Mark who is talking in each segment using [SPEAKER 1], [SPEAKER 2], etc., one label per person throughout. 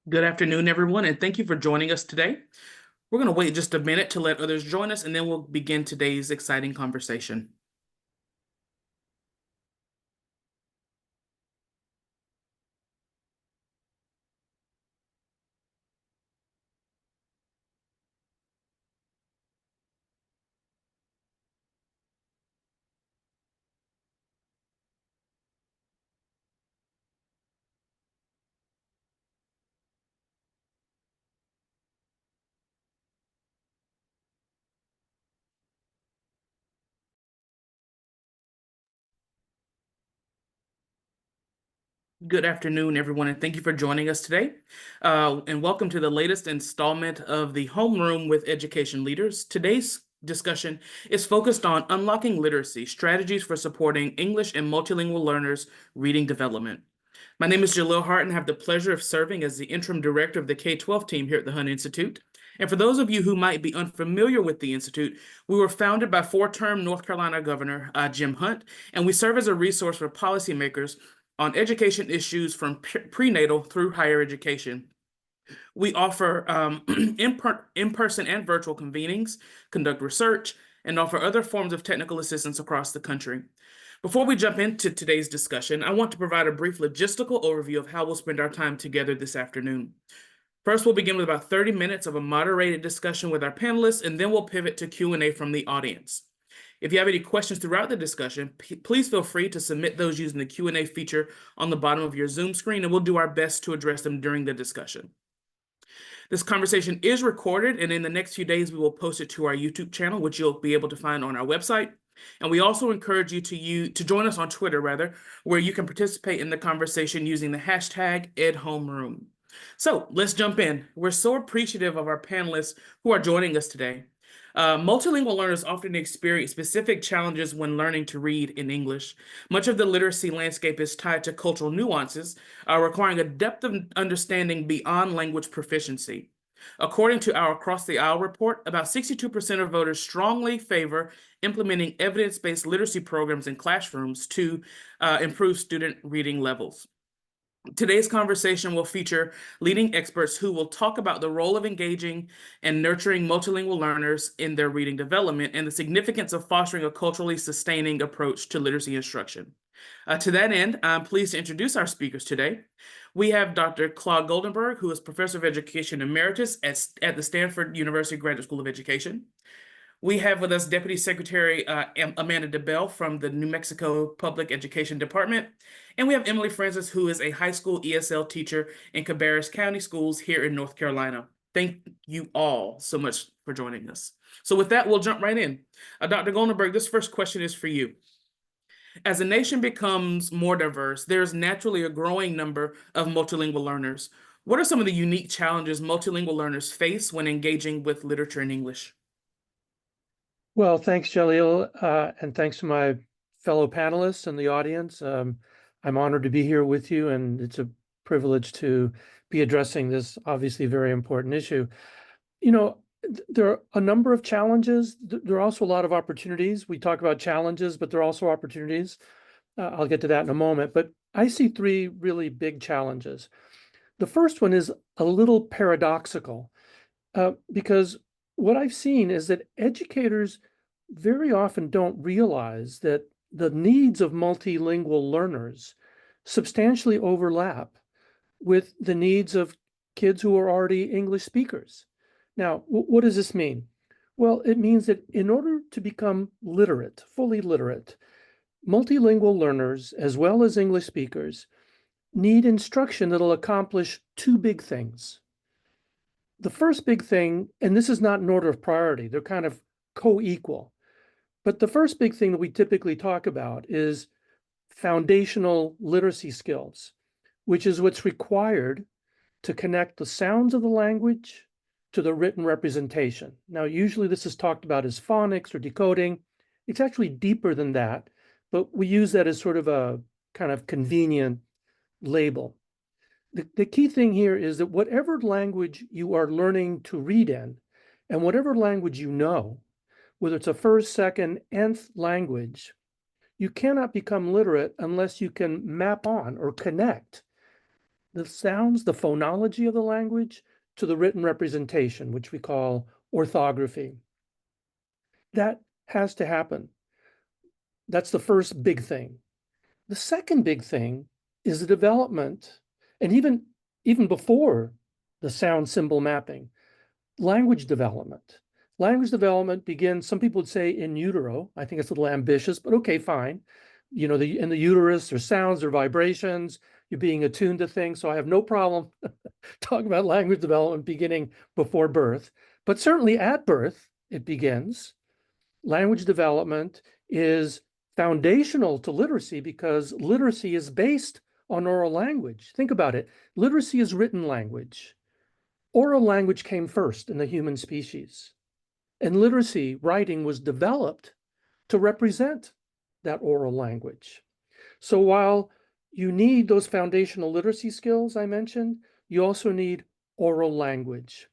[SPEAKER 1] Good afternoon, everyone, and thank you for joining us today. We're going to wait just a minute to let others join us, and then we'll begin today's exciting conversation. Good afternoon, everyone, and thank you for joining us today. And welcome to the latest installment of the Homeroom with Education Leaders. Today's discussion is focused on unlocking literacy, strategies for supporting English and multilingual learners' reading development. My name is Jalil Hart, and I have the pleasure of serving as the interim director of the K-12 team here at the Hunt Institute. And for those of you who might be unfamiliar with the Institute, we were founded by four-term North Carolina Governor Jim Hunt, and we serve as a resource for policymakers on education issues from prenatal through higher education. We offer in-person and virtual convenings, conduct research, and offer other forms of technical assistance across the country. Before we jump into today's discussion, I want to provide a brief logistical overview of how we'll spend our time together this afternoon. First, we'll begin with about 30 minutes of a moderated discussion with our panelists, and then we'll pivot to Q&A from the audience. If you have any questions throughout the discussion, please feel free to submit those using the Q&A feature on the bottom of your Zoom screen, and we'll do our best to address them during the discussion. This conversation is recorded, and in the next few days, we will post it to our YouTube channel, which you'll be able to find on our website. And we also encourage you to join us on Twitter, where you can participate in the conversation using the hashtag #EdHomeroom. So let's jump in. We're so appreciative of our panelists who are joining us today. Multilingual learners often experience specific challenges when learning to read in English. Much of the literacy landscape is tied to cultural nuances, requiring a depth of understanding beyond language proficiency. According to our Across the Aisle report, about 62% of voters strongly favor implementing evidence-based literacy programs in classrooms to improve student reading levels. Today's conversation will feature leading experts who will talk about the role of engaging and nurturing multilingual learners in their reading development and the significance of fostering a culturally sustaining approach to literacy instruction. To that end, I'm pleased to introduce our speakers today. We have Dr. Claude Goldenberg, who is Professor of Education Emeritus at the Stanford University Graduate School of Education. We have with us Deputy Secretary Amanda DeBell from the New Mexico Public Education Department. And we have Emily Francis, who is a high school ESL teacher in Cabarrus County Schools here in North Carolina. Thank you all so much for joining us. So with that, we'll jump right in. Dr. Goldenberg, this first question is for you. As a nation becomes more diverse, there's naturally a growing number of multilingual learners. What are some of the unique challenges multilingual learners face when engaging with literature in English?
[SPEAKER 2] Well, thanks, Jalil, and thanks to my fellow panelists and the audience. I'm honored to be here with you, and it's a privilege to be addressing this obviously very important issue. You know, there are a number of challenges. There are also a lot of opportunities. We talk about challenges, but there are also opportunities. I'll get to that in a moment, but I see three really big challenges. The first one is a little paradoxical because what I've seen is that educators very often don't realize that the needs of multilingual learners substantially overlap with the needs of kids who are already English speakers. Now, what does this mean? Well, it means that in order to become literate, fully literate, multilingual learners, as well as English speakers, need instruction that'll accomplish two big things. The first big thing, and this is not in order of priority, they're kind of co-equal, but the first big thing that we typically talk about is foundational literacy skills, which is what's required to connect the sounds of the language to the written representation. Now, usually this is talked about as phonics or decoding. It's actually deeper than that, but we use that as sort of a kind of convenient label. The key thing here is that whatever language you are learning to read in, and whatever language you know, whether it's a first, second, nth language, you cannot become literate unless you can map on or connect the sounds, the phonology of the language, to the written representation, which we call orthography. That has to happen. That's the first big thing. The second big thing is the development, and even before the sound symbol mapping, language development. Language development begins, some people would say in utero. I think it's a little ambitious, but okay, fine. You know, in the uterus, there's sounds, there are vibrations, you're being attuned to things. So I have no problem talking about language development beginning before birth. But certainly at birth, it begins. Language development is foundational to literacy because literacy is based on oral language. Think about it. Literacy is written language. Oral language came first in the human species. And literacy, writing, was developed to represent that oral language. So while you need those foundational literacy skills I mentioned, you also need oral language.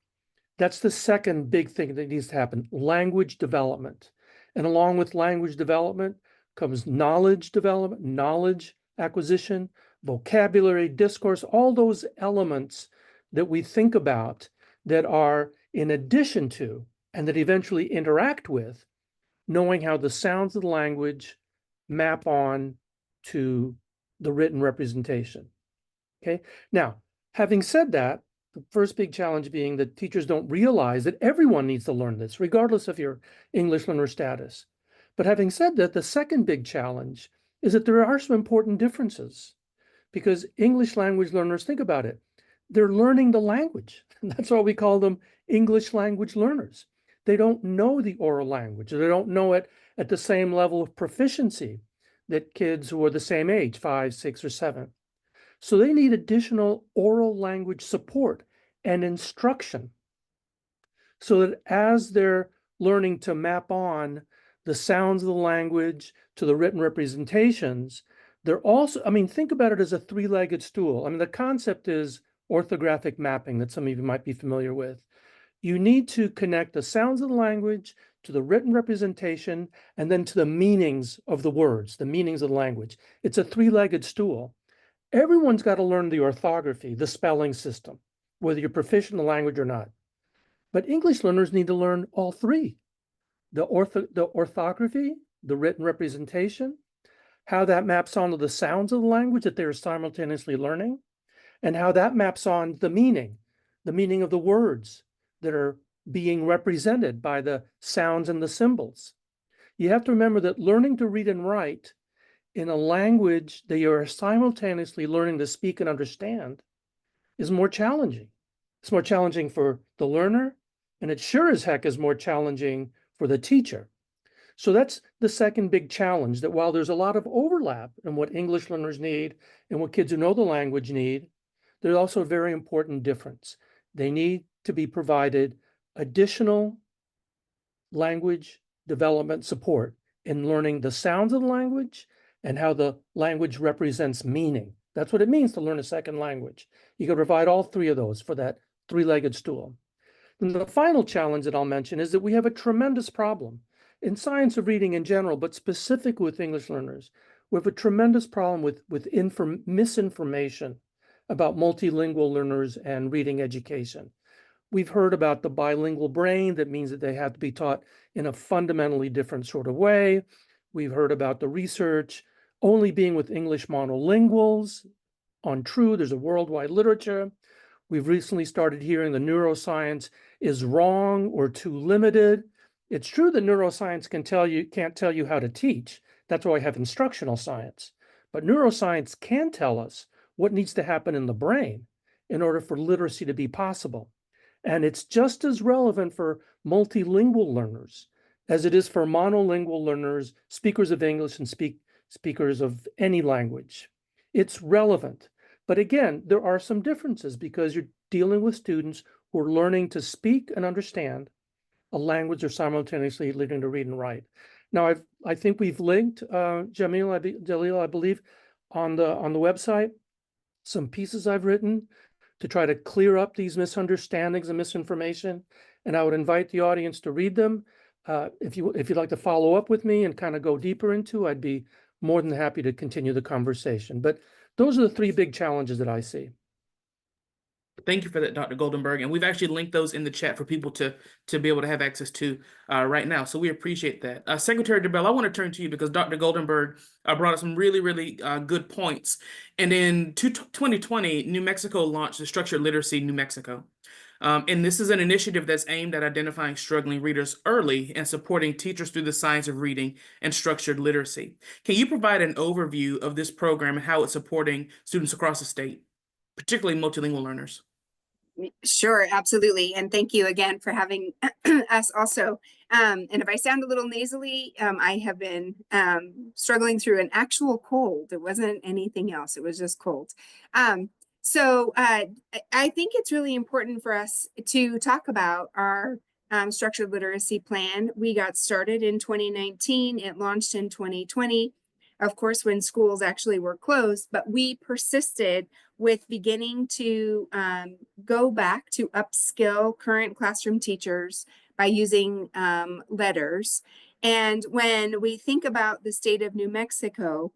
[SPEAKER 2] That's the second big thing that needs to happen, language development. And along with language development comes knowledge development, knowledge acquisition, vocabulary, discourse, all those elements that we think about that are in addition to and that eventually interact with knowing how the sounds of the language map on to the written representation. Okay. Now, having said that, the first big challenge being that teachers don't realize that everyone needs to learn this, regardless of your English learner status. But having said that, the second big challenge is that there are some important differences because English language learners, think about it, they're learning the language. That's why we call them English language learners. They don't know the oral language, or they don't know it at the same level of proficiency that kids who are the same age, 5, 6, or 7. So they need additional oral language support and instruction so that as they're learning to map on the sounds of the language to the written representations, they're also, I mean, think about it as a three-legged stool. I mean, the concept is orthographic mapping that some of you might be familiar with. You need to connect the sounds of the language to the written representation and then to the meanings of the words, the meanings of the language. It's a three-legged stool. Everyone's got to learn the orthography, the spelling system, whether you're proficient in the language or not. But English learners need to learn all three, the orthography, the written representation, how that maps onto the sounds of the language that they're simultaneously learning, and how that maps on the meaning of the words that are being represented by the sounds and the symbols. You have to remember that learning to read and write in a language that you are simultaneously learning to speak and understand is more challenging. It's more challenging for the learner, and it sure as heck is more challenging for the teacher. So that's the second big challenge, that while there's a lot of overlap in what English learners need and what kids who know the language need, there's also a very important difference. They need to be provided additional language development support in learning the sounds of the language and how the language represents meaning. That's what it means to learn a second language. You can provide all three of those for that three-legged stool. And the final challenge that I'll mention is that we have a tremendous problem in science of reading in general, but specific with English learners. We have a tremendous problem with misinformation about multilingual learners and reading education. We've heard about the bilingual brain. That means that they have to be taught in a fundamentally different sort of way. We've heard about the research only being with English monolinguals. Untrue, there's a worldwide literature. We've recently started hearing the neuroscience is wrong or too limited. It's true that neuroscience can't tell you how to teach. That's why I have instructional science. But neuroscience can tell us what needs to happen in the brain in order for literacy to be possible. And it's just as relevant for multilingual learners as it is for monolingual learners, speakers of English and speakers of any language. It's relevant. But again, there are some differences because you're dealing with students who are learning to speak and understand a language or simultaneously learning to read and write. Now, I think we've linked, Jalil, I believe, on the website, some pieces I've written to try to clear up these misunderstandings and misinformation. And I would invite the audience to read them. If you'd like to follow up with me and kind of go deeper into, I'd be more than happy to continue the conversation. But those are the three big challenges that I see.
[SPEAKER 1] Thank you for that, Dr. Goldenberg. And we've actually linked those in the chat for people to be able to have access to right now. So we appreciate that. Secretary DeBell, I want to turn to you because Dr. Goldenberg brought up some really good points. And in 2020, New Mexico launched the Structured Literacy New Mexico. And this is an initiative that's aimed at identifying struggling readers early and supporting teachers through the science of reading and structured literacy. Can you provide an overview of this program and how it's supporting students across the state, particularly multilingual learners?
[SPEAKER 3] Sure, absolutely. And thank you again for having us also. And if I sound a little nasally, I have been struggling through an actual cold. It wasn't anything else. It was just cold. I think it's really important for us to talk about our structured literacy plan. We got started in 2019. It launched in 2020, of course, when schools actually were closed, but we persisted with beginning to go back to upskill current classroom teachers by using letters. And when we think about the state of New Mexico,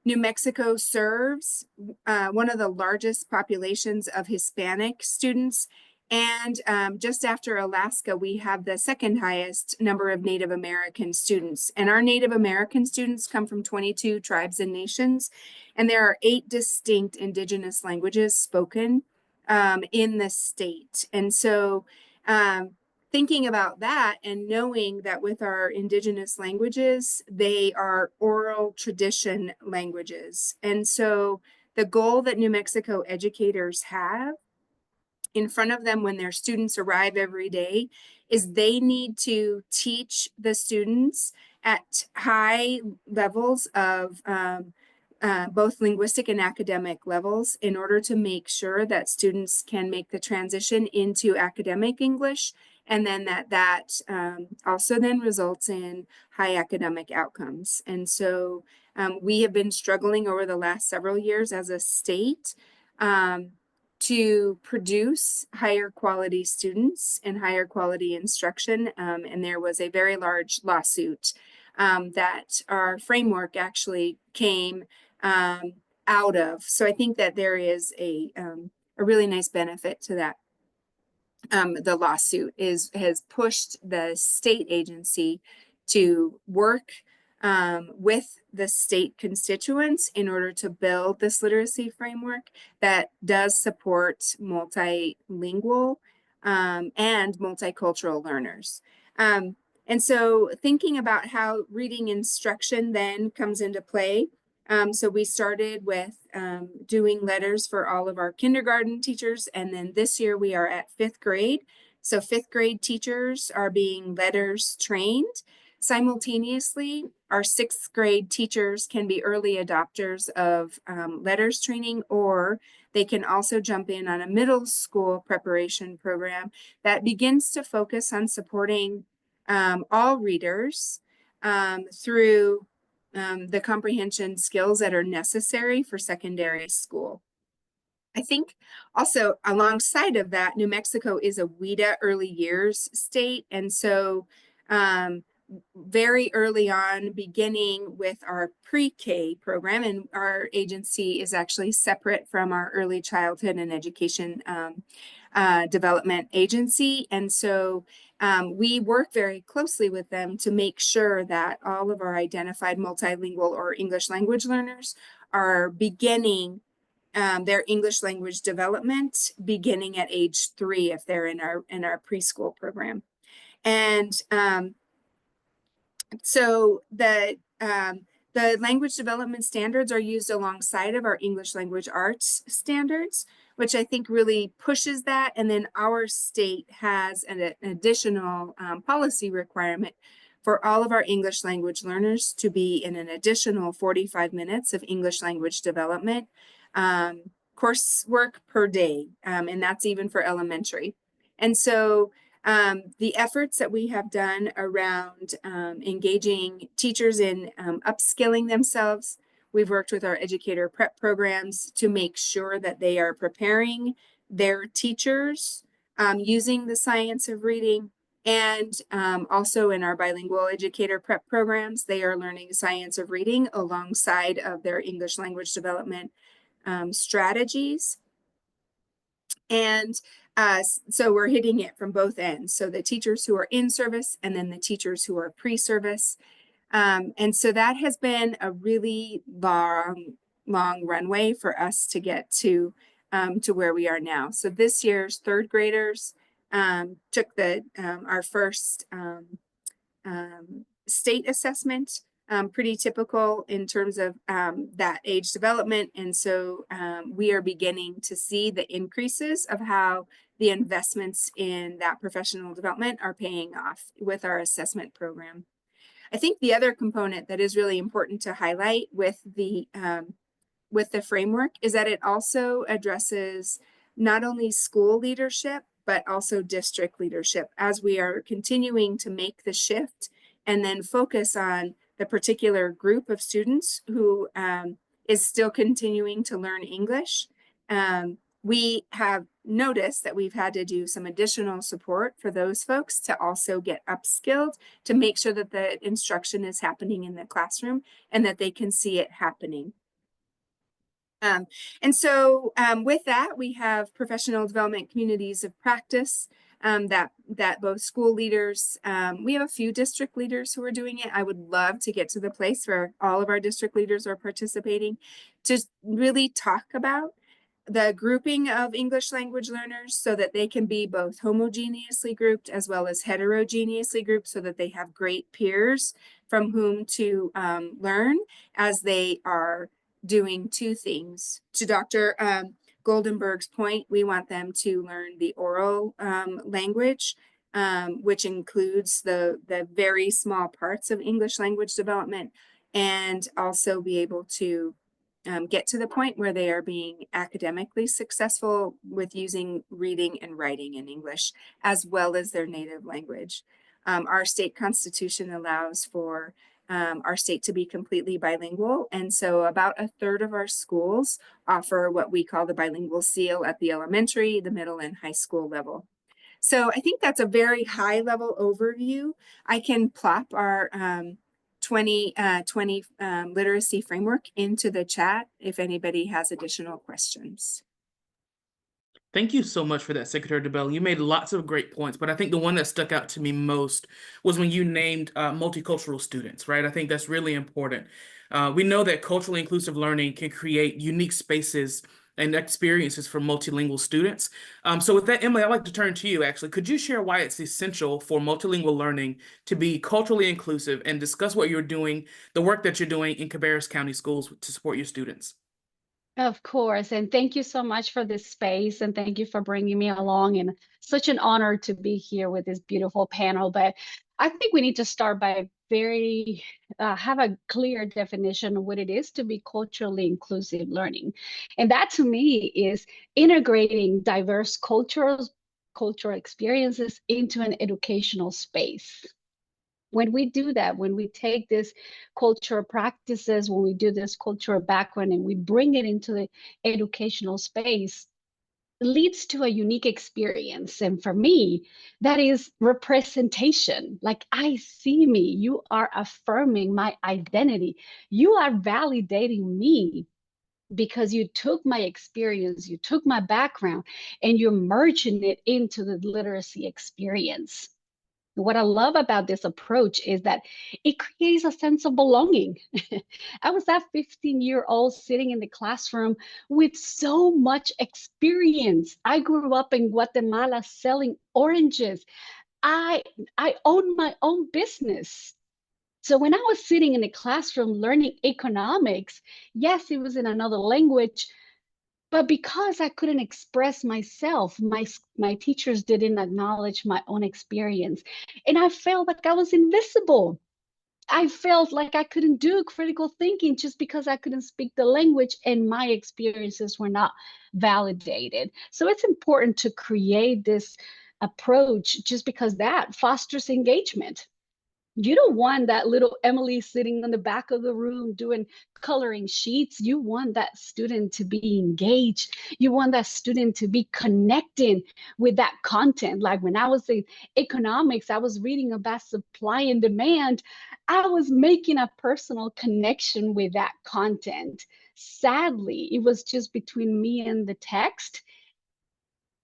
[SPEAKER 3] New Mexico serves one of the largest populations of Hispanic students. And just after Alaska, we have the second highest number of Native American students. And our Native American students come from 22 tribes and nations. And there are 8 distinct indigenous languages spoken in the state. And so thinking about that and knowing that with our indigenous languages, they are oral tradition languages. And so the goal that New Mexico educators have in front of them when their students arrive every day is they need to teach the students at high levels of both linguistic and academic levels in order to make sure that students can make the transition into academic English, and then that also then results in high academic outcomes. And so we have been struggling over the last several years as a state to produce higher quality students and higher quality instruction. And there was a very large lawsuit that our framework actually came out of. So I think that there is a really nice benefit to that. The lawsuit has pushed the state agency to work with the state constituents in order to build this literacy framework that does support multilingual and multicultural learners. And so thinking about how reading instruction then comes into play. So we started with doing letters for all of our kindergarten teachers. And then this year we are at 5th grade. So 5th grade teachers are being letters trained. Simultaneously, our 6th grade teachers can be early adopters of letters training, or they can also jump in on a middle school preparation program that begins to focus on supporting all readers through the comprehension skills that are necessary for secondary school. I think also alongside of that, New Mexico is a WIDA early years state. And so very early on, beginning with our pre-K program, and our agency is actually separate from our early childhood and education development agency. And so we work very closely with them to make sure that all of our identified multilingual or English language learners are beginning their English language development beginning at age 3 if they're in our preschool program. And so the language development standards are used alongside of our English language arts standards, which I think really pushes that. And then our state has an additional policy requirement for all of our English language learners to be in an additional 45 minutes of English language development coursework per day. And that's even for elementary. And so the efforts that we have done around engaging teachers in upskilling themselves, we've worked with our educator prep programs to make sure that they are preparing their teachers using the science of reading. And also in our bilingual educator prep programs, they are learning science of reading alongside of their English language development strategies. And so we're hitting it from both ends. So the teachers who are in service and then the teachers who are pre-service. And so that has been a really long runway for us to get to where we are now. So this year's third graders took our first state assessment, pretty typical in terms of that age development. And so we are beginning to see the increases of how the investments in that professional development are paying off with our assessment program. I think the other component that is really important to highlight with the framework is that it also addresses not only school leadership, but also district leadership as we are continuing to make the shift and then focus on the particular group of students who is still continuing to learn English. We have noticed that we've had to do some additional support for those folks to also get upskilled to make sure that the instruction is happening in the classroom and that they can see it happening. And so with that, we have professional development communities of practice that both school leaders, we have a few district leaders who are doing it. I would love to get to the place where all of our district leaders are participating to really talk about the grouping of English language learners so that they can be both homogeneously grouped as well as heterogeneously grouped so that they have great peers from whom to learn as they are doing two things. To Dr. Goldenberg's point, we want them to learn the oral language, which includes the very small parts of English language development, and also be able to get to the point where they are being academically successful with using reading and writing in English, as well as their native language. Our state constitution allows for our state to be completely bilingual. And so about a third of our schools offer what we call the bilingual seal at the elementary, the middle, and high school level. So I think that's a very high level overview. I can plop our 2020 literacy framework into the chat if anybody has additional questions.
[SPEAKER 1] Thank you so much for that, Secretary DeBell. You made lots of great points, but I think the one that stuck out to me most was when you named multicultural students, right? I think that's really important. We know that culturally inclusive learning can create unique spaces and experiences for multilingual students. So with that, Emily, I'd like to turn to you, actually. Could you share why it's essential for multilingual learning to be culturally inclusive and discuss what you're doing, the work that you're doing in Cabarrus County schools to support your students?
[SPEAKER 4] Of course, and thank you so much for this space, and thank you for bringing me along. And such an honor to be here with this beautiful panel. But I think we need to start by have a clear definition of what it is to be culturally inclusive learning, and that to me is integrating diverse cultural experiences into an educational space. When we do that, when we take this cultural practices, when we do this cultural background and we bring it into the educational space, it leads to a unique experience. And for me, that is representation. Like, I see me, you are affirming my identity, you are validating me because you took my experience, you took my background, and you're merging it into the literacy experience. What I love about this approach is that it creates a sense of belonging. I was that 15-year-old sitting in the classroom with so much experience. I grew up in Guatemala selling oranges. I owned my own business. So when I was sitting in the classroom learning economics, yes, it was in another language, but because I couldn't express myself, my teachers didn't acknowledge my own experience. And I felt like I was invisible. I felt like I couldn't do critical thinking just because I couldn't speak the language and my experiences were not validated. So it's important to create this approach just because that fosters engagement. You don't want that little Emily sitting in the back of the room doing coloring sheets. You want that student to be engaged. You want that student to be connecting with that content. Like when I was in economics, I was reading about supply and demand. I was making a personal connection with that content. Sadly, it was just between me and the text.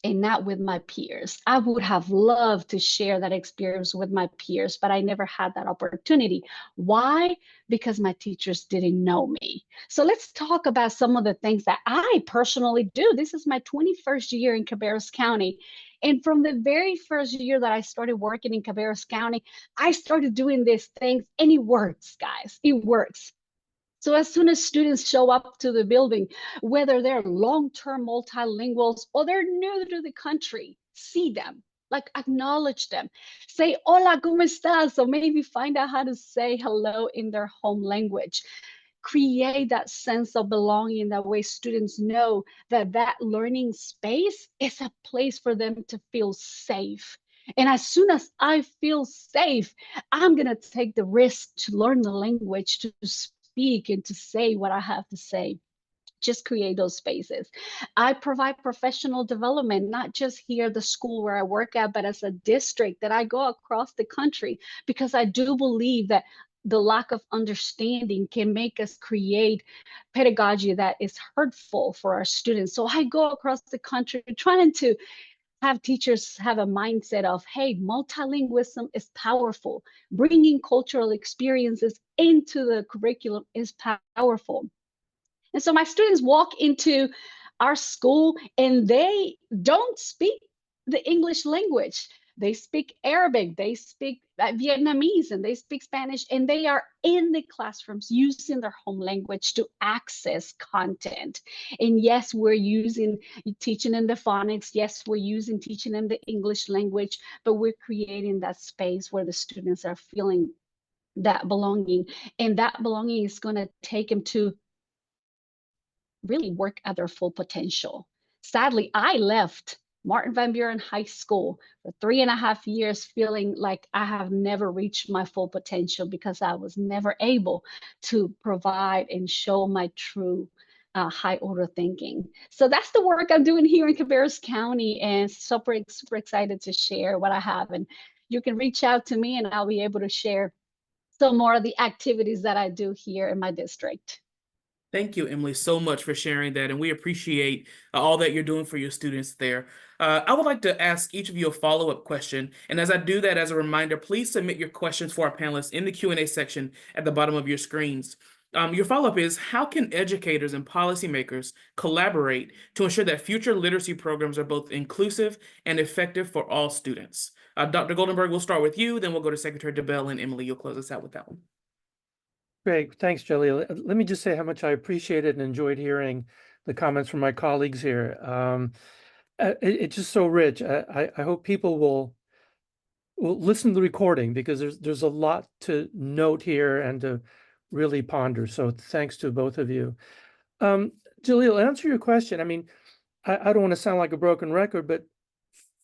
[SPEAKER 4] and not with my peers. I would have loved to share that experience with my peers, but I never had that opportunity. Why? Because my teachers didn't know me. So let's talk about some of the things that I personally do. This is my 21st year in Cabarrus County. And from the very first year that I started working in Cabarrus County, I started doing these things, and it works, guys. It works. So as soon as students show up to the building, whether they're long-term multilinguals or they're new to the country, see them, like acknowledge them. Say, hola, ¿cómo estás? So maybe find out how to say hello in their home language. Create that sense of belonging. That way students know that that learning space is a place for them to feel safe. And as soon as I feel safe, I'm going to take the risk to learn the language, to speak and to say what I have to say. Just create those spaces. I provide professional development, not just here, the school where I work at, but as a district that I go across the country, because I do believe that the lack of understanding can make us create pedagogy that is hurtful for our students. So I go across the country trying to have teachers have a mindset of, hey, multilingualism is powerful. Bringing cultural experiences into the curriculum is powerful. And so my students walk into our school and they don't speak the English language. They speak Arabic, they speak Vietnamese, and they speak Spanish, and they are in the classrooms using their home language to access content. And yes, we're using teaching in the phonics. Yes, we're using teaching in the English language, but we're creating that space where the students are feeling that belonging. And that belonging is going to take them to really work at their full potential. Sadly, I left Martin Van Buren High School for 3.5 years feeling like I have never reached my full potential because I was never able to provide and show my true high order thinking. So that's the work I'm doing here in Cabarrus County, and super excited to share what I have. And you can reach out to me and I'll be able to share some more of the activities that I do here in my district.
[SPEAKER 1] Thank you, Emily, so much for sharing that, and we appreciate all that you're doing for your students there. I would like to ask each of you a follow-up question, and as I do that, as a reminder, please submit your questions for our panelists in the Q&A section at the bottom of your screens. Your follow-up is, how can educators and policymakers collaborate to ensure that future literacy programs are both inclusive and effective for all students? Dr. Goldenberg, we'll start with you, then we'll go to Secretary DeBell, and Emily, you'll close us out with that one.
[SPEAKER 2] Great. Thanks, Jelly. Let me just say how much I appreciated and enjoyed hearing the comments from my colleagues here. It's just so rich. I hope people will listen to the recording because there's a lot to note here and to really ponder. So thanks to both of you. Jaleel, answer your question. I mean, I don't want to sound like a broken record, but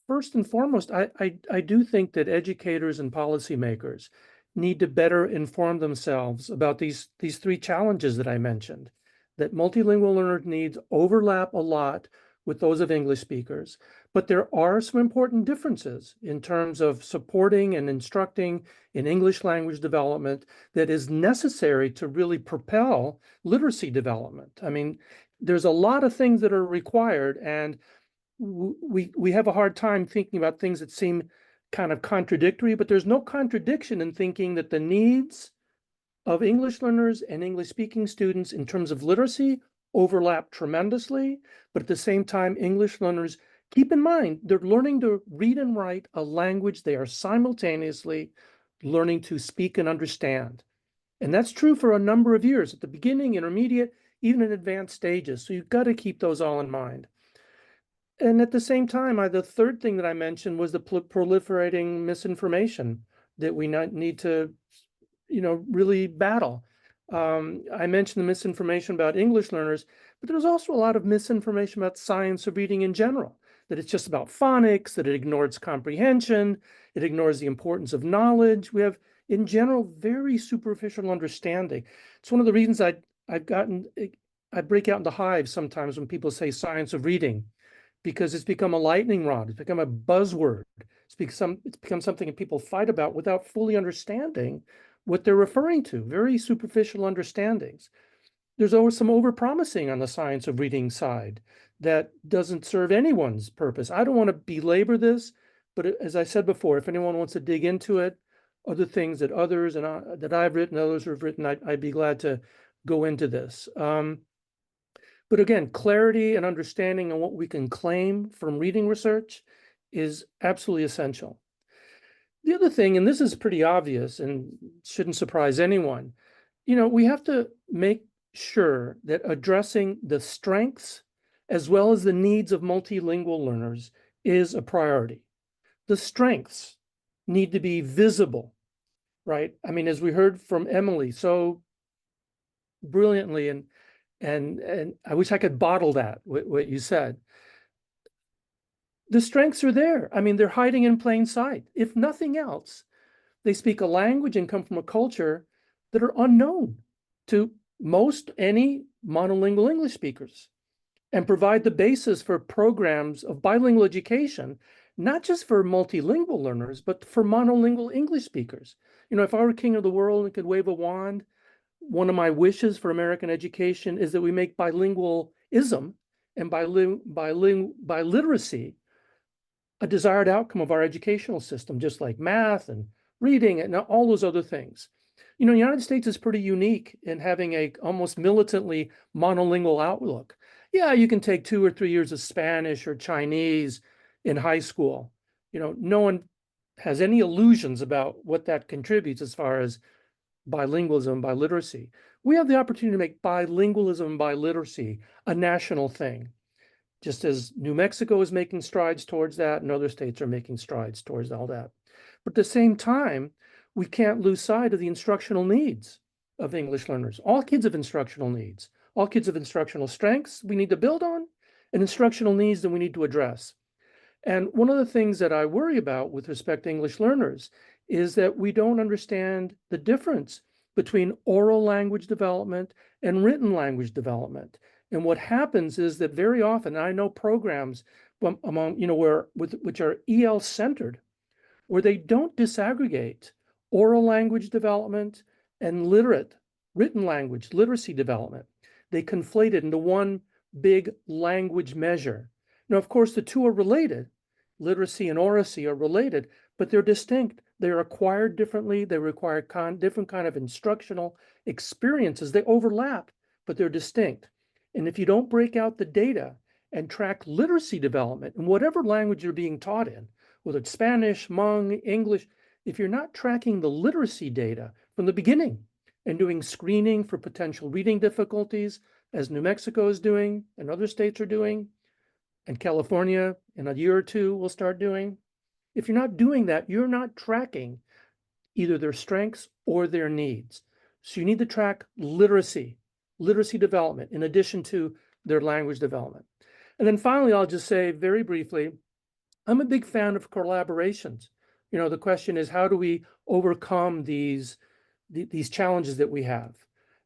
[SPEAKER 2] first and foremost, I do think that educators and policymakers need to better inform themselves about these three challenges that I mentioned, that multilingual learner needs overlap a lot with those of English speakers, but there are some important differences in terms of supporting and instructing in English language development that is necessary to really propel literacy development. I mean, there's a lot of things that are required, and we have a hard time thinking about things that seem kind of contradictory, but there's no contradiction in thinking that the needs of English learners and English speaking students in terms of literacy overlap tremendously. But at the same time, English learners, keep in mind, they're learning to read and write a language they are simultaneously learning to speak and understand. And that's true for a number of years, at the beginning, intermediate, even in advanced stages. So you've got to keep those all in mind. And at the same time, the third thing that I mentioned was the proliferating misinformation that we need to, really battle. I mentioned the misinformation about English learners, but there's also a lot of misinformation about science of reading in general, that it's just about phonics, that it ignores comprehension, it ignores the importance of knowledge. We have, in general, very superficial understanding. It's one of the reasons I break out into hives sometimes when people say science of reading, because it's become a lightning rod. It's become a buzzword. It's become something that people fight about without fully understanding what they're referring to, very superficial understandings. There's always some overpromising on the science of reading side that doesn't serve anyone's purpose. I don't want to belabor this, but as I said before, if anyone wants to dig into it, other things that others and that I've written, others have written, I'd be glad to go into this. But again, clarity and understanding on what we can claim from reading research is absolutely essential. The other thing, and this is pretty obvious and shouldn't surprise anyone, we have to make sure that addressing the strengths as well as the needs of multilingual learners is a priority. The strengths need to be visible, right? I mean, as we heard from Emily so brilliantly, and I wish I could bottle that, what you said. The strengths are there. I mean, they're hiding in plain sight. If nothing else, they speak a language and come from a culture that are unknown to any monolingual English speakers, and provide the basis for programs of bilingual education, not just for multilingual learners, but for monolingual English speakers. If I were king of the world and could wave a wand, one of my wishes for American education is that we make bilingualism and biliteracy a desired outcome of our educational system, just like math and reading and all those other things. The United States is pretty unique in having a almost militantly monolingual outlook. Yeah, you can take 2 or 3 years of Spanish or Chinese in high school. No one has any illusions about what that contributes as far as bilingualism, biliteracy. We have the opportunity to make bilingualism and biliteracy a national thing, just as New Mexico is making strides towards that and other states are making strides towards all that. But at the same time, we can't lose sight of the instructional needs of English learners. All kids have instructional needs. All kids have instructional strengths we need to build on and instructional needs that we need to address. And one of the things that I worry about with respect to English learners is that we don't understand the difference between oral language development and written language development. And what happens is that very often, I know programs among, which are EL centered, where they don't disaggregate oral language development and written language literacy development. They conflate it into one big language measure. Now, of course, the two are related. Literacy and oracy are related, but they're distinct. They're acquired differently. They require different kind of instructional experiences. They overlap, but they're distinct. And if you don't break out the data and track literacy development in whatever language you're being taught in, whether it's Spanish, Hmong, English, if you're not tracking the literacy data from the beginning and doing screening for potential reading difficulties, as New Mexico is doing and other states are doing, and California in a year or two will start doing, if you're not doing that, you're not tracking either their strengths or their needs. So you need to track literacy development in addition to their language development. And then finally, I'll just say very briefly, I'm a big fan of collaborations. The question is, how do we overcome these challenges that we have?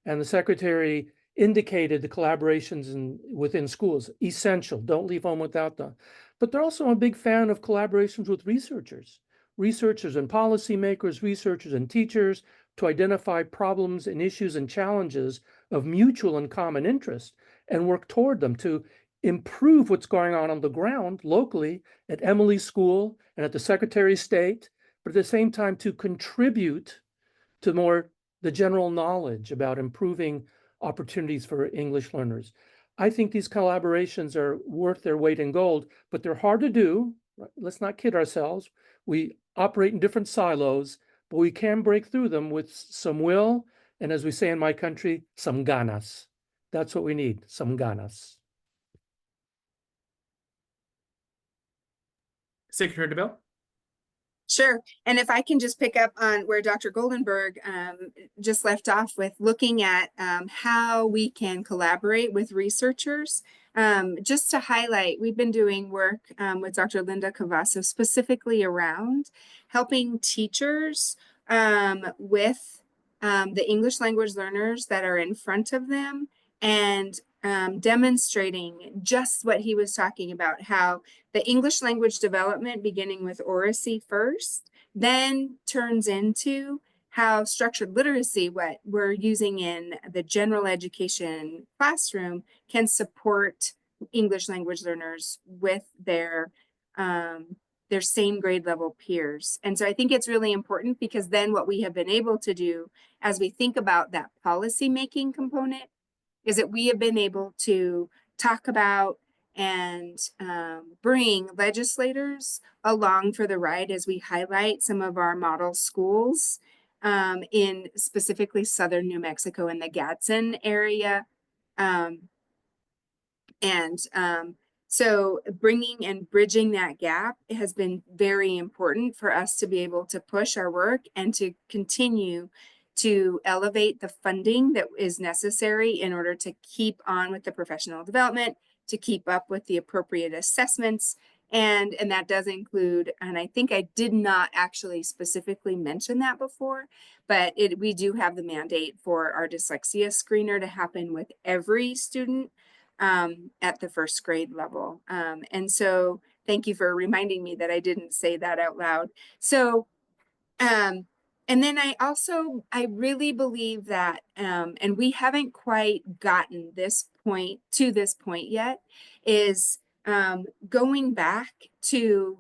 [SPEAKER 2] And the secretary indicated the collaborations within schools, essential. Don't leave home without them. But they're also a big fan of collaborations with researchers and policymakers, researchers and teachers, to identify problems and issues and challenges of mutual and common interest and work toward them to improve what's going on the ground locally at Emily's school and at the Secretary of State, but at the same time to contribute to the general knowledge about improving opportunities for English learners. I think these collaborations are worth their weight in gold, but they're hard to do. Let's not kid ourselves. We operate in different silos, but we can break through them with some will, and as we say in my country, some ganas. That's what we need, some ganas.
[SPEAKER 1] Secretary DeBell?
[SPEAKER 3] Sure. And if I can just pick up on where Dr. Goldenberg just left off with looking at how we can collaborate with researchers. Just to highlight, we've been doing work with Dr. Linda Cavasso specifically around helping teachers with the English language learners that are in front of them and demonstrating just what he was talking about, how the English language development, beginning with oracy first, then turns into how structured literacy, what we're using in the general education classroom, can support English language learners with their same grade level peers. And so I think it's really important, because then what we have been able to do as we think about that policy making component is that we have been able to talk about and bring legislators along for the ride as we highlight some of our model schools in specifically southern New Mexico in the Gadsden area. So bringing and bridging that gap has been very important for us to be able to push our work and to continue to elevate the funding that is necessary in order to keep on with the professional development, to keep up with the appropriate assessments. And that does include, and I think I did not actually specifically mention that before, but we do have the mandate for our dyslexia screener to happen with every student at the first grade level. And so thank you for reminding me that I didn't say that out loud. So, and then I really believe that, and we haven't quite gotten this point yet, is going back to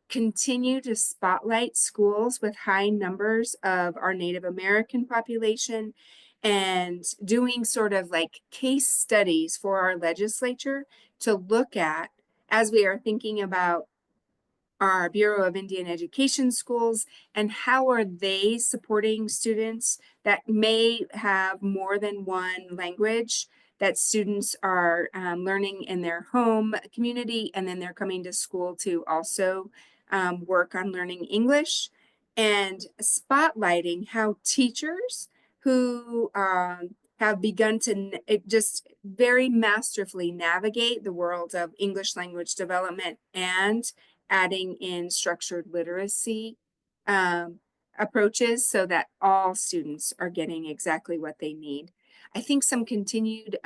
[SPEAKER 3] continue to spotlight schools with high numbers of our Native American population and doing sort of like case studies for our legislature to look at as we are thinking about our Bureau of Indian Education schools and how are they supporting students that may have more than one language that students are learning in their home community, and then they're coming to school to also work on learning English, and spotlighting how teachers who have begun to just very masterfully navigate the world of English language development and adding in structured literacy approaches so that all students are getting exactly what they need. I think some continued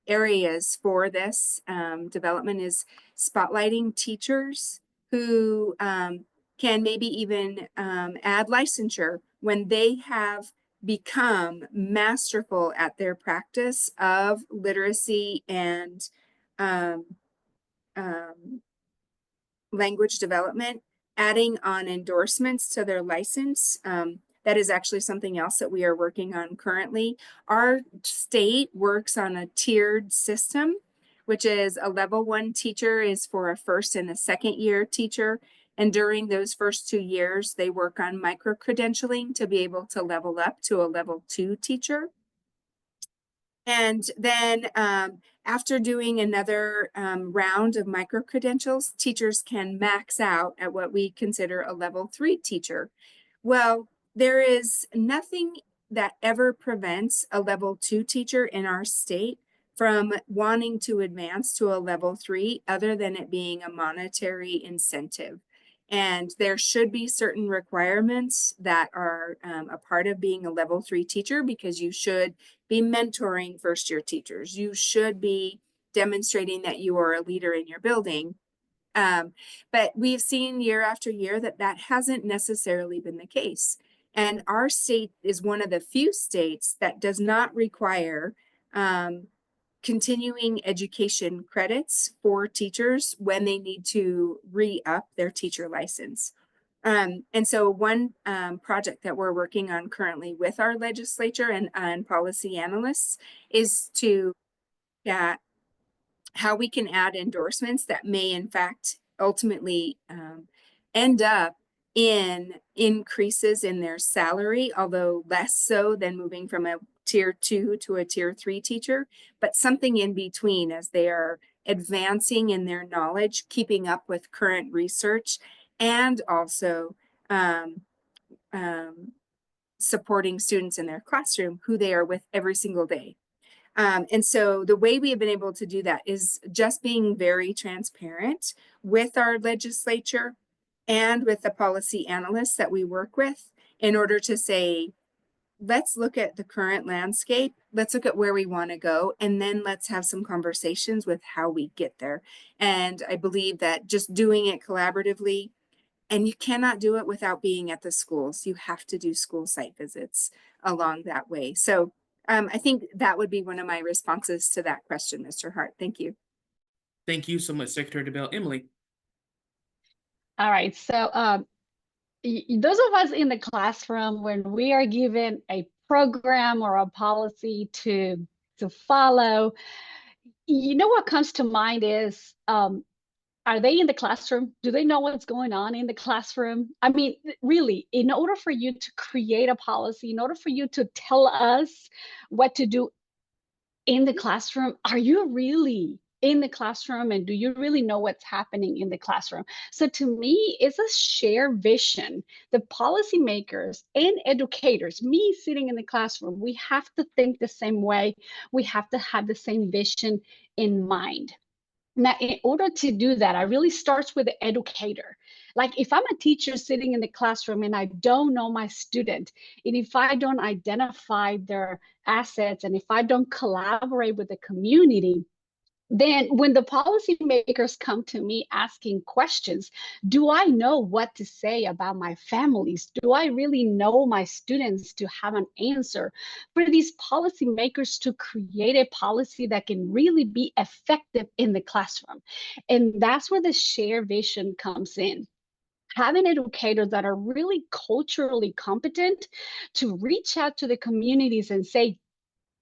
[SPEAKER 3] areas for this development is spotlighting teachers who can maybe even add licensure when they have become masterful at their practice of literacy and language development, adding on endorsements to their license. That is actually something else that we are working on currently. Our state works on a tiered system, which is a level 1 teacher is for a first and a second year teacher. And during those first 2 years, they work on micro-credentialing to be able to level up to a level 2 teacher. And then after doing another round of micro-credentials, teachers can max out at what we consider a level 3 teacher. Well, there is nothing that ever prevents a level 2 teacher in our state from wanting to advance to a level 3 other than it being a monetary incentive. And there should be certain requirements that are a part of being a level 3 teacher, because you should be mentoring first year teachers. You should be demonstrating that you are a leader in your building. But we've seen year after year that that hasn't necessarily been the case. And our state is one of the few states that does not require continuing education credits for teachers when they need to re-up their teacher license. And so one project that we're working on currently with our legislature and policy analysts is to look at how we can add endorsements that may in fact ultimately end up in increases in their salary, although less so than moving from a tier 2 to a tier 3 teacher, but something in between as they are advancing in their knowledge, keeping up with current research, and also supporting students in their classroom who they are with every single day. And so the way we have been able to do that is just being very transparent with our legislature and with the policy analysts that we work with in order to say, let's look at the current landscape, let's look at where we want to go, and then let's have some conversations with how we get there. And I believe that just doing it collaboratively And you cannot do it without being at the schools. You have to do school site visits along that way. So I think that would be one of my responses to that question, Mr. Hart. Thank you.
[SPEAKER 1] Thank you so much, Secretary DeBelle. Emily.
[SPEAKER 4] All right. So those of us in the classroom, when we are given a program or a policy to follow, you know what comes to mind is, are they in the classroom? Do they know what's going on in the classroom? I mean, really, in order for you to create a policy, in order for you to tell us what to do in the classroom, are you really in the classroom, and do you really know what's happening in the classroom? So to me, it's a shared vision. The policymakers and educators, me sitting in the classroom, we have to think the same way. We have to have the same vision in mind. Now, in order to do that, I really starts with the educator. Like if I'm a teacher sitting in the classroom and I don't know my student, and if I don't identify their assets, and if I don't collaborate with the community, then when the policymakers come to me asking questions, do I know what to say about my families? Do I really know my students to have an answer for these policymakers to create a policy that can really be effective in the classroom? And that's where the shared vision comes in. Having educators that are really culturally competent to reach out to the communities and say,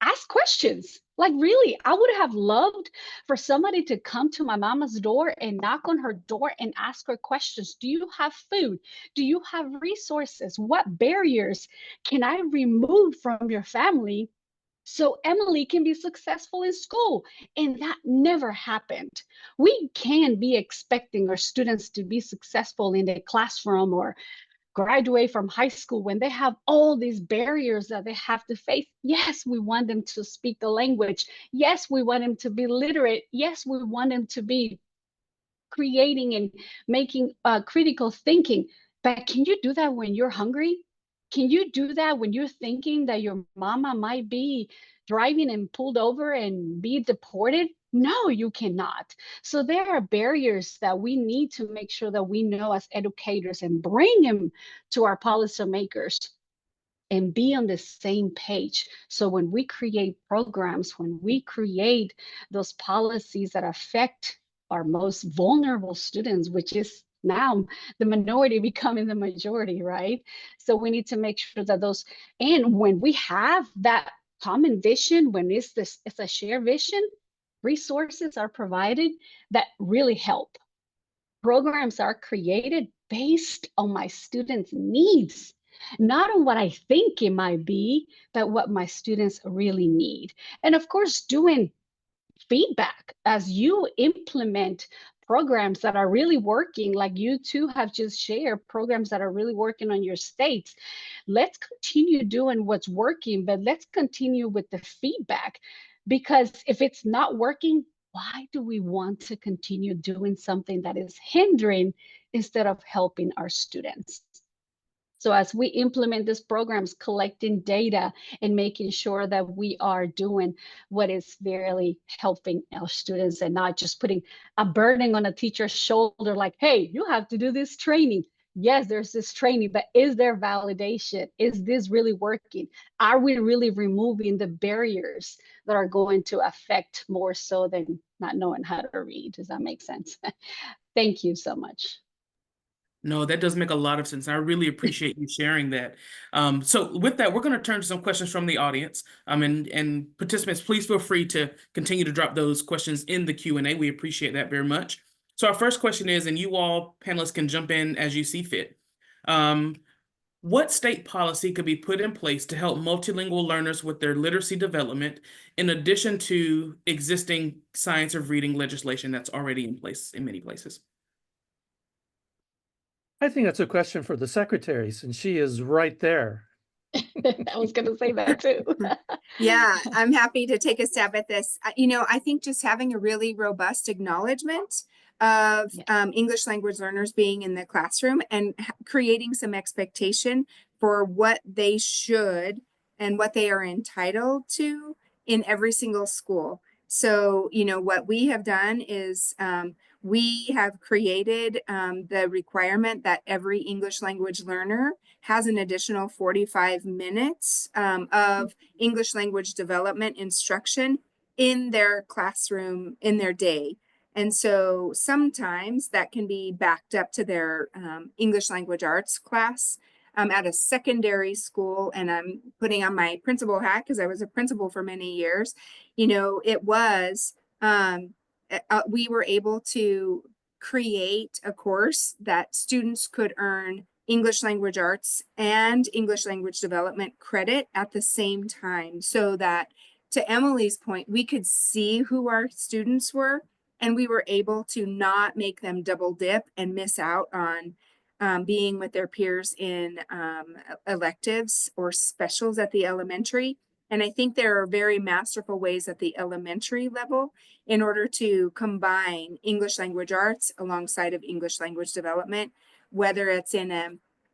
[SPEAKER 4] ask questions. Like, really, I would have loved for somebody to come to my mama's door and knock on her door and ask her questions. Do you have food? Do you have resources? What barriers can I remove from your family so Emily can be successful in school? And that never happened. We can be expecting our students to be successful in the classroom or graduate from high school when they have all these barriers that they have to face. Yes, we want them to speak the language. Yes, we want them to be literate. Yes, we want them to be creating and making critical thinking. But can you do that when you're hungry? Can you do that when you're thinking that your mama might be driving and pulled over and be deported? No, you cannot. So there are barriers that we need to make sure that we know as educators and bring them to our policymakers and be on the same page. So when we create programs, when we create those policies that affect our most vulnerable students, which is now the minority becoming the majority, right? So we need to make sure that those, and when we have that common vision, when it's a shared vision, resources are provided that really help. Programs are created based on my students' needs, not on what I think it might be, but what my students really need. And of course, doing feedback as you implement programs that are really working, like you two have just shared programs that are really working on your states. Let's continue doing what's working, but let's continue with the feedback, because if it's not working, why do we want to continue doing something that is hindering instead of helping our students? So as we implement these programs, collecting data and making sure that we are doing what is really helping our students and not just putting a burden on a teacher's shoulder like, hey, you have to do this training. Yes, there's this training, but is there validation? Is this really working? Are we really removing the barriers that are going to affect more so than not knowing how to read? Does that make sense? Thank you so much.
[SPEAKER 1] No, that does make a lot of sense. I really appreciate you sharing that. So with that, we're going to turn to some questions from the audience. And participants, please feel free to continue to drop those questions in the Q&A. We appreciate that very much. So our first question is, and you all panelists can jump in as you see fit. What state policy could be put in place to help multilingual learners with their literacy development, in addition to existing science of reading legislation that's already in place in many places?
[SPEAKER 2] I think that's a question for the secretary, since she is right there.
[SPEAKER 4] I was going to say that too.
[SPEAKER 3] Yeah, I'm happy to take a stab at this. I think just having a really robust acknowledgement of English language learners being in the classroom and creating some expectation for what they should and what they are entitled to in every single school. So, what we have done is we have created the requirement that every English language learner has an additional 45 minutes of English language development instruction in their classroom in their day. And so sometimes that can be backed up to their English language arts class at a secondary school. And I'm putting on my principal hat because I was a principal for many years. It was, we were able to create a course that students could earn English language arts and English language development credit at the same time, so that, to Emily's point, we could see who our students were, and we were able to not make them double dip and miss out on being with their peers in electives or specials at the elementary. And I think there are very masterful ways at the elementary level in order to combine English language arts alongside of English language development, whether it's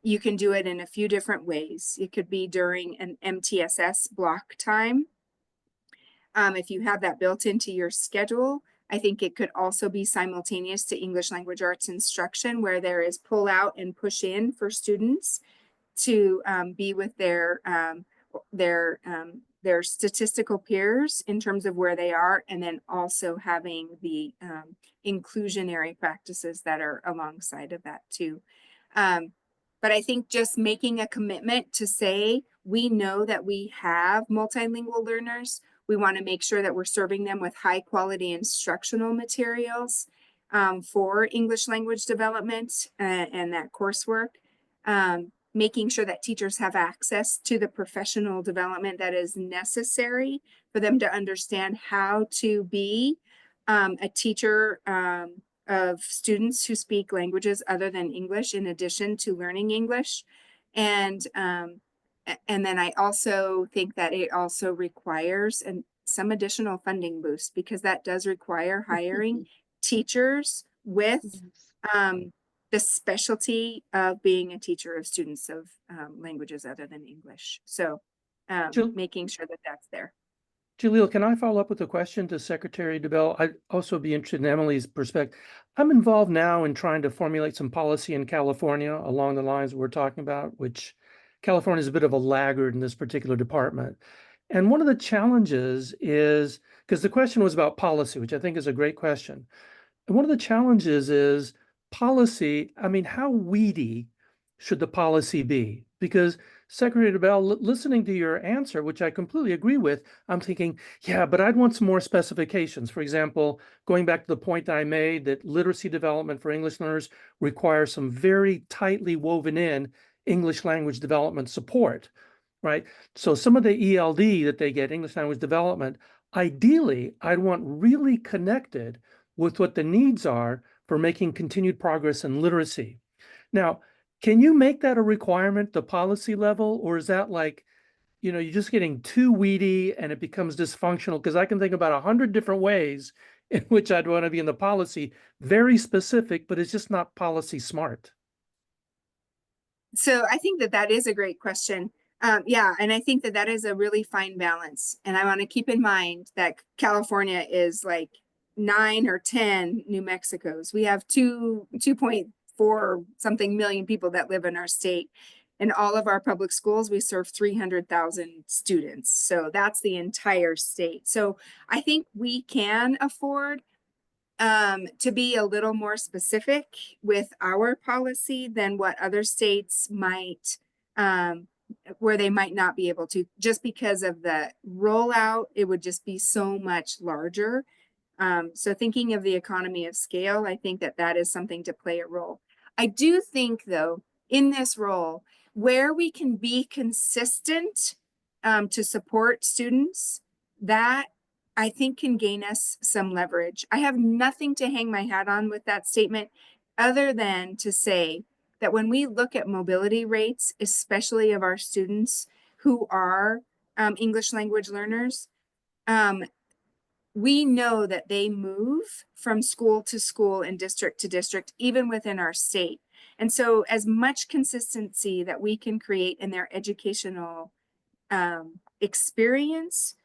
[SPEAKER 3] you can do it in a few different ways. It could be during an MTSS block time. If you have that built into your schedule, I think it could also be simultaneous to English language arts instruction, where there is pull out and push in for students to be with their statistical peers in terms of where they are, and then also having the inclusionary practices that are alongside of that too. But I think just making a commitment to say, we know that we have multilingual learners. We want to make sure that we're serving them with high quality instructional materials for English language development and that coursework. Making sure that teachers have access to the professional development that is necessary for them to understand how to be a teacher of students who speak languages other than English, in addition to learning English. And then I also think that it also requires some additional funding boost, because that does require hiring teachers with the specialty of being a teacher of students of languages other than English. So making sure that that's there.
[SPEAKER 2] Jaleel, can I follow up with a question to Secretary DeBell? I'd also be interested in Emily's perspective. I'm involved now in trying to formulate some policy in California along the lines we're talking about, which California is a bit of a laggard in this particular department. And one of the challenges is, because the question was about policy, which I think is a great question. And one of the challenges is policy. I mean, how weedy should the policy be? Because Secretary DeBell, listening to your answer, which I completely agree with, I'm thinking, yeah, but I'd want some more specifications. For example, going back to the point I made that literacy development for English learners requires some very tightly woven in English language development support, right? So some of the ELD that they get, English language development, ideally, I'd want really connected with what the needs are for making continued progress in literacy. Now, can you make that a requirement, the policy level, or is that like, you're just getting too weedy and it becomes dysfunctional? Because I can think about 100 different ways in which I'd want to be in the policy, very specific, but it's just not policy smart.
[SPEAKER 3] So I think that is a great question. Yeah, and I think that is a really fine balance. And I want to keep in mind that California is like 9 or 10 New Mexicos. We have 2.4 something million people that live in our state. In all of our public schools, we serve 300,000 students. So that's the entire state. So I think we can afford to be a little more specific with our policy than what other states might, where they might not be able to, just because of the rollout. It would just be so much larger. So thinking of the economy of scale, I think that is something to play a role. I do think, though, in this role, where we can be consistent to support students, that I think can gain us some leverage. I have nothing to hang my hat on with that statement, other than to say that when we look at mobility rates, especially of our students who are English language learners, we know that they move from school to school and district to district, even within our state. And so as much consistency that we can create in their educational experience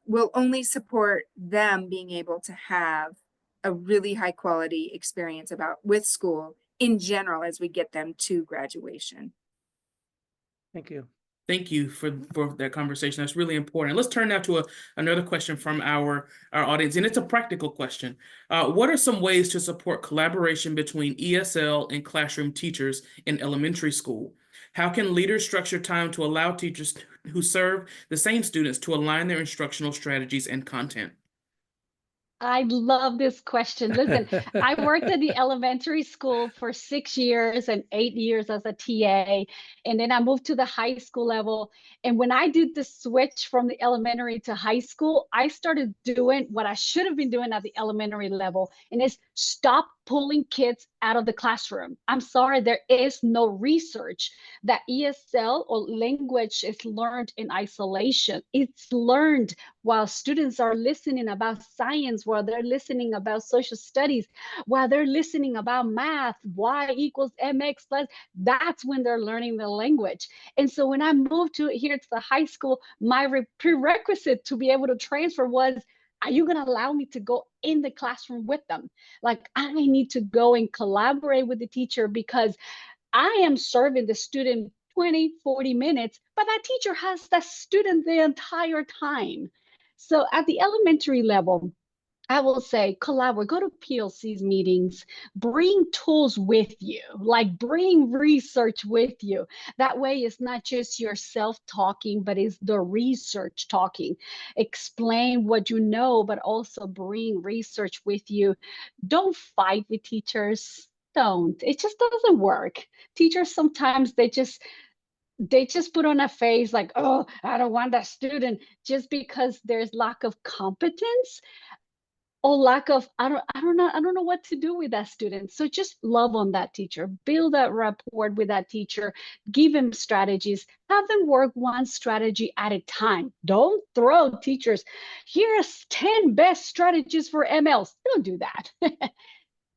[SPEAKER 3] will only support them being able to have a really high quality experience with school in general as we get them to graduation.
[SPEAKER 2] Thank you.
[SPEAKER 1] Thank you for that conversation. That's really important. Let's turn now to another question from our audience, and it's a practical question. What are some ways to support collaboration between ESL and classroom teachers in elementary school? How can leaders structure time to allow teachers who serve the same students to align their instructional strategies and content?
[SPEAKER 4] I love this question. Listen, I worked at the elementary school for 6 years and 8 years as a TA, and then I moved to the high school level. And when I did the switch from the elementary to high school, I started doing what I should have been doing at the elementary level, and it's stop pulling kids out of the classroom. I'm sorry, there is no research that ESL or language is learned in isolation. It's learned while students are listening about science, while they're listening about social studies, while they're listening about math, y equals mx plus, that's when they're learning the language. And so when I moved here to the high school, my prerequisite to be able to transfer was, are you going to allow me to go in the classroom with them? Like, I need to go and collaborate with the teacher because I am serving the student 20, 40 minutes, but that teacher has that student the entire time. So at the elementary level, I will say collaborate, go to PLC's meetings, bring tools with you, like bring research with you. That way it's not just yourself talking, but it's the research talking. Explain what you know, but also bring research with you. Don't fight with teachers. Don't. It just doesn't work. Teachers sometimes they just put on a face like, oh, I don't want that student, just because there's lack of competence or lack of, I don't know what to do with that student. So just love on that teacher, build that rapport with that teacher, give them strategies, have them work one strategy at a time. Don't throw teachers, here's 10 best strategies for MLs. Don't do that.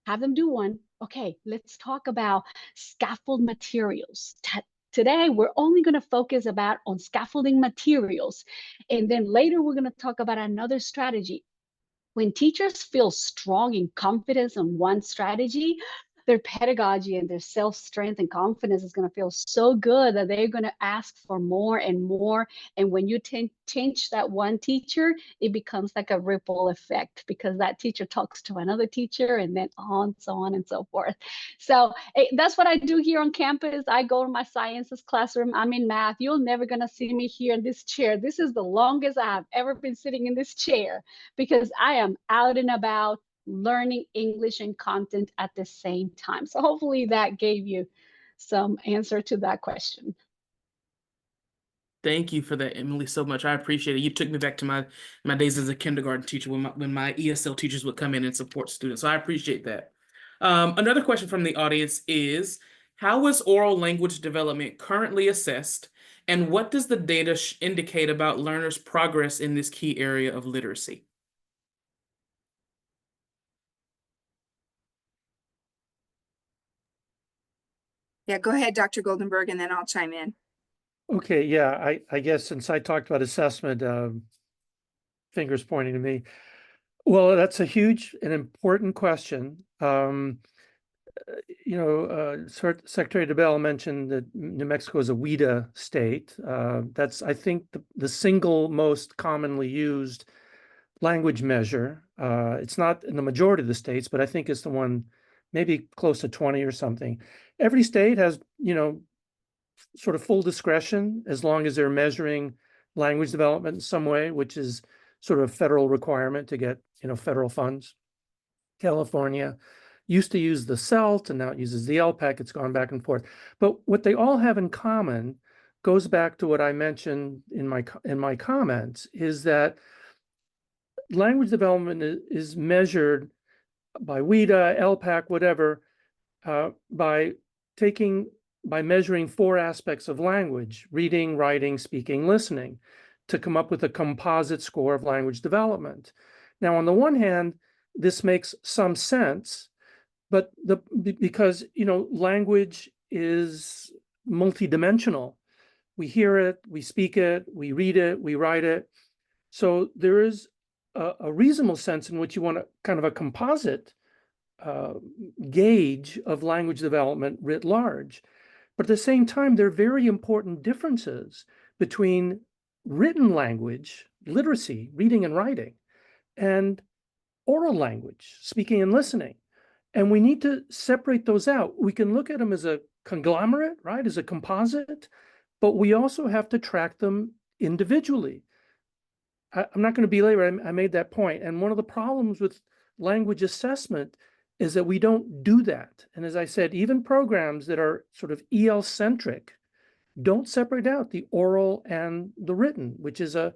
[SPEAKER 4] Have them do one. Okay, let's talk about scaffold materials. Today, we're only going to focus on scaffolding materials. And then later, we're going to talk about another strategy. When teachers feel strong in confidence on one strategy, their pedagogy and their self-strength and confidence is going to feel so good that they're going to ask for more and more. And when you change that one teacher, it becomes like a ripple effect because that teacher talks to another teacher and then so on and so forth. So that's what I do here on campus. I go to my sciences classroom. I'm in math. You're never going to see me here in this chair. This is the longest I have ever been sitting in this chair because I am out and about learning English and content at the same time. So hopefully that gave you some answer to that question.
[SPEAKER 1] Thank you for that, Emily, so much. I appreciate it. You took me back to my days as a kindergarten teacher when my ESL teachers would come in and support students. So I appreciate that. Another question from the audience is, how is oral language development currently assessed? And what does the data indicate about learners' progress in this key area of literacy?
[SPEAKER 3] Yeah, go ahead, Dr. Goldenberg, and then I'll chime in.
[SPEAKER 2] Okay, yeah, I guess since I talked about assessment, fingers pointing to me. Well, that's a huge and important question. Secretary DeBell mentioned that New Mexico is a WIDA state. That's, I think, the single most commonly used language measure. It's not in the majority of the states, but I think it's the one maybe close to 20 or something. Every state has, sort of full discretion as long as they're measuring language development in some way, which is sort of a federal requirement to get, federal funds. California used to use the CELT and now it uses the LPAC. It's gone back and forth. But what they all have in common goes back to what I mentioned in my comments, is that language development is measured by WIDA, LPAC, whatever, by measuring 4 aspects of language: reading, writing, speaking, listening, to come up with a composite score of language development. Now, on the one hand, this makes some sense, but because language is multidimensional. We hear it, we speak it, we read it, we write it. So there is a reasonable sense in which you want a kind of a composite gauge of language development writ large. But at the same time, there are very important differences between written language, literacy, reading and writing, and oral language, speaking and listening. And we need to separate those out. We can look at them as a conglomerate, right, as a composite, but we also have to track them individually. I'm not going to belabor, I made that point. And one of the problems with language assessment is that we don't do that. And as I said, even programs that are sort of EL-centric don't separate out the oral and the written, which is a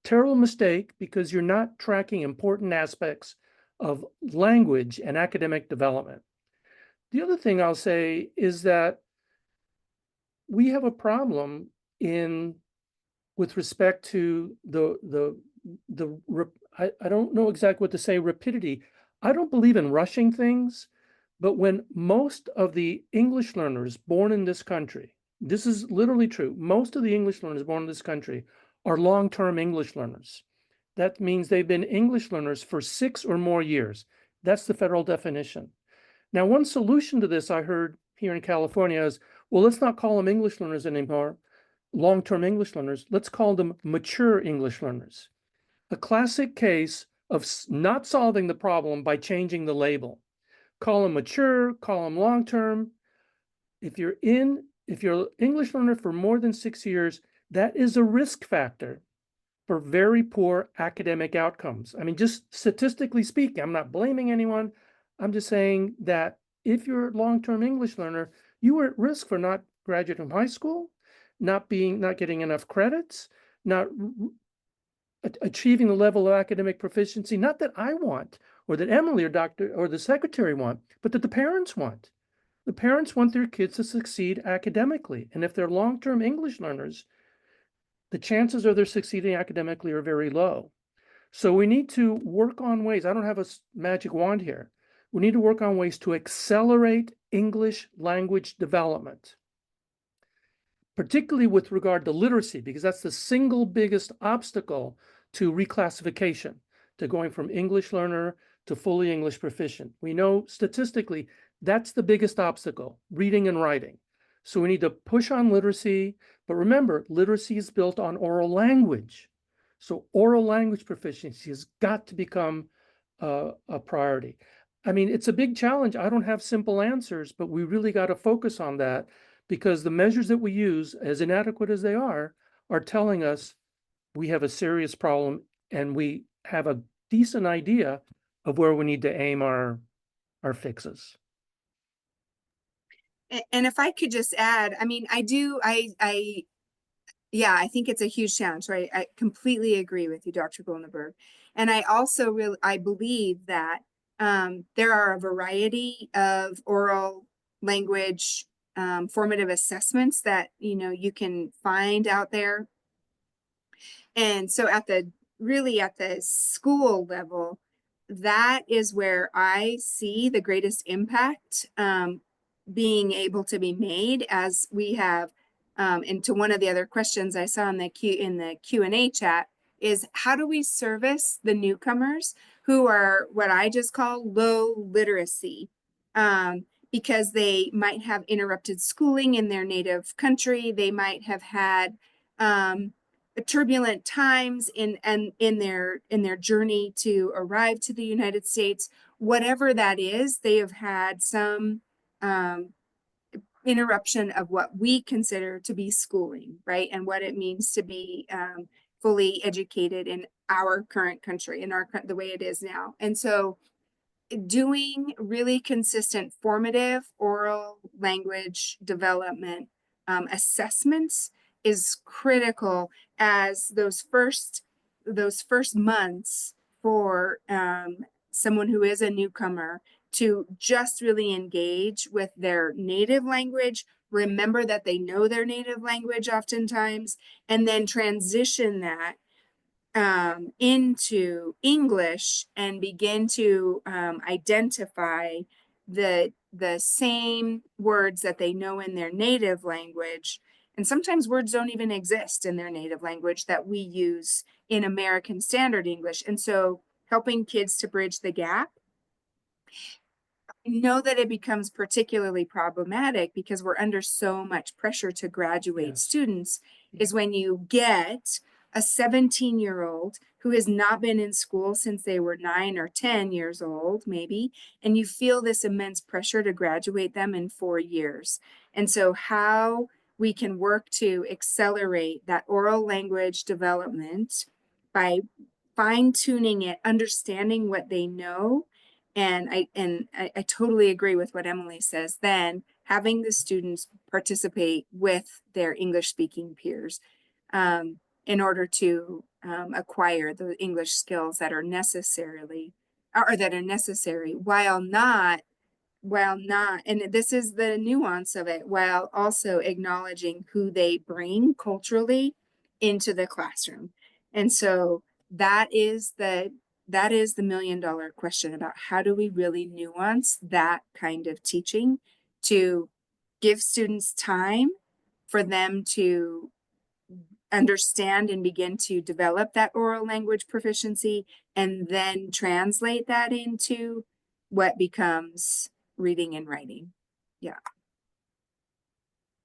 [SPEAKER 2] terrible mistake because you're not tracking important aspects of language and academic development. The other thing I'll say is that we have a problem with respect to I don't know exactly what to say, rapidity. I don't believe in rushing things, but when most of the English learners born in this country, this is literally true, most of the English learners born in this country are long-term English learners. That means they've been English learners for 6 or more years. That's the federal definition. Now, one solution to this I heard here in California is, well, let's not call them English learners anymore, long-term English learners. Let's call them mature English learners. A classic case of not solving the problem by changing the label. Call them mature, call them long-term. If you're an English learner for more than 6 years, that is a risk factor for very poor academic outcomes. I mean, just statistically speaking, I'm not blaming anyone. I'm just saying that if you're a long-term English learner, you are at risk for not graduating from high school, not getting enough credits, not achieving the level of academic proficiency, not that I want, or that Emily or Dr. or the secretary want, but that the parents want. The parents want their kids to succeed academically. And if they're long-term English learners, the chances of their succeeding academically are very low. So we need to work on ways, I don't have a magic wand here. We need to work on ways to accelerate English language development, particularly with regard to literacy, because that's the single biggest obstacle to reclassification, to going from English learner to fully English proficient. We know statistically that's the biggest obstacle, reading and writing. So we need to push on literacy, but remember, literacy is built on oral language. So oral language proficiency has got to become a priority. I mean, it's a big challenge. I don't have simple answers, but we really got to focus on that because the measures that we use, as inadequate as they are telling us we have a serious problem and we have a decent idea of where we need to aim our fixes.
[SPEAKER 3] And if I could just add, I mean, I think it's a huge challenge, right? I completely agree with you, Dr. Goldenberg. And I also I believe that there are a variety of oral language formative assessments that, you can find out there. And so at the school level, that is where I see the greatest impact being able to be made, as we have and to one of the other questions I saw in the Q&A chat is, how do we service the newcomers who are what I just call low literacy, because they might have interrupted schooling in their native country, they might have had turbulent times in their journey to arrive to the United States. Whatever that is, they have had some interruption of what we consider to be schooling, right? And what it means to be fully educated in our current country, in the way it is now. And so doing really consistent formative oral language development assessments is critical, as those first months for someone who is a newcomer to just really engage with their native language, remember that they know their native language oftentimes, and then transition that into English and begin to identify the same words that they know in their native language. And sometimes words don't even exist in their native language that we use in American Standard English. And so helping kids to bridge the gap, I know that it becomes particularly problematic because we're under so much pressure to graduate
[SPEAKER 2] Yes.
[SPEAKER 3] students, is when you get a 17-year-old who has not been in school since they were 9 or 10 years old, maybe, and you feel this immense pressure to graduate them in 4 years. And so how we can work to accelerate that oral language development by fine-tuning it, understanding what they know. And I totally agree with what Emily says. Then having the students participate with their English-speaking peers in order to acquire the English skills that are necessary, while not, and this is the nuance of it, while also acknowledging who they bring culturally into the classroom. And so that is the $1,000,000 question about how do we really nuance that kind of teaching to give students time for them to understand and begin to develop that oral language proficiency, and then translate that into what becomes reading and writing. Yeah.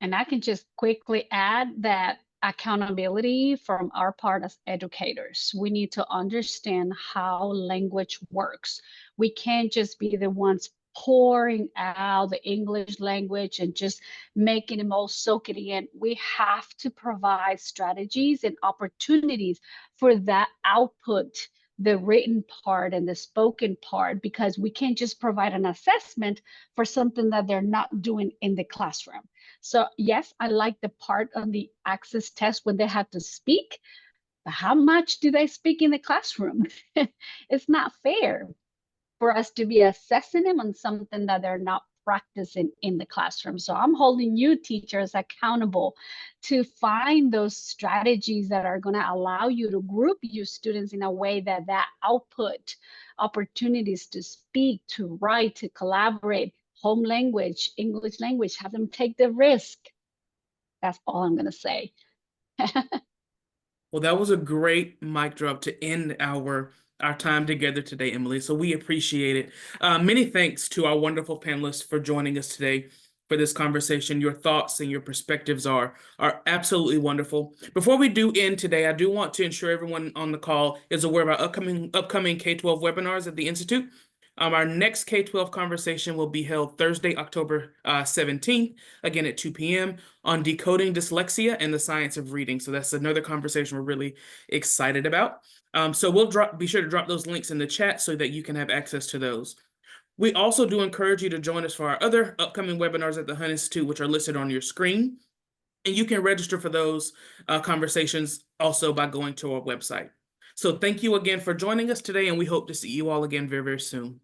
[SPEAKER 4] And I can just quickly add that accountability from our part as educators. We need to understand how language works. We can't just be the ones pouring out the English language and just making them all soak it in. We have to provide strategies and opportunities for that output, the written part and the spoken part, because we can't just provide an assessment for something that they're not doing in the classroom. So yes, I like the part on the access test when they have to speak, but how much do they speak in the classroom? It's not fair for us to be assessing them on something that they're not practicing in the classroom. So I'm holding you teachers accountable to find those strategies that are going to allow you to group your students in a way that that output, opportunities to speak, to write, to collaborate, home language, English language, have them take the risk. That's all I'm going to say.
[SPEAKER 1] Well, that was a great mic drop to end our time together today, Emily. So we appreciate it. Many thanks to our wonderful panelists for joining us today for this conversation. Your thoughts and your perspectives are absolutely wonderful. Before we do end today, I do want to ensure everyone on the call is aware of our upcoming K-12 webinars at the Institute. Our next K-12 conversation will be held Thursday, October 17th, again at 2 p.m. on decoding dyslexia and the science of reading. So that's another conversation we're really excited about. So we'll be sure to drop those links in the chat so that you can have access to those. We also do encourage you to join us for our other upcoming webinars at the Hunt Institute, which are listed on your screen. And you can register for those conversations also by going to our website. So thank you again for joining us today, and we hope to see you all again very, very soon.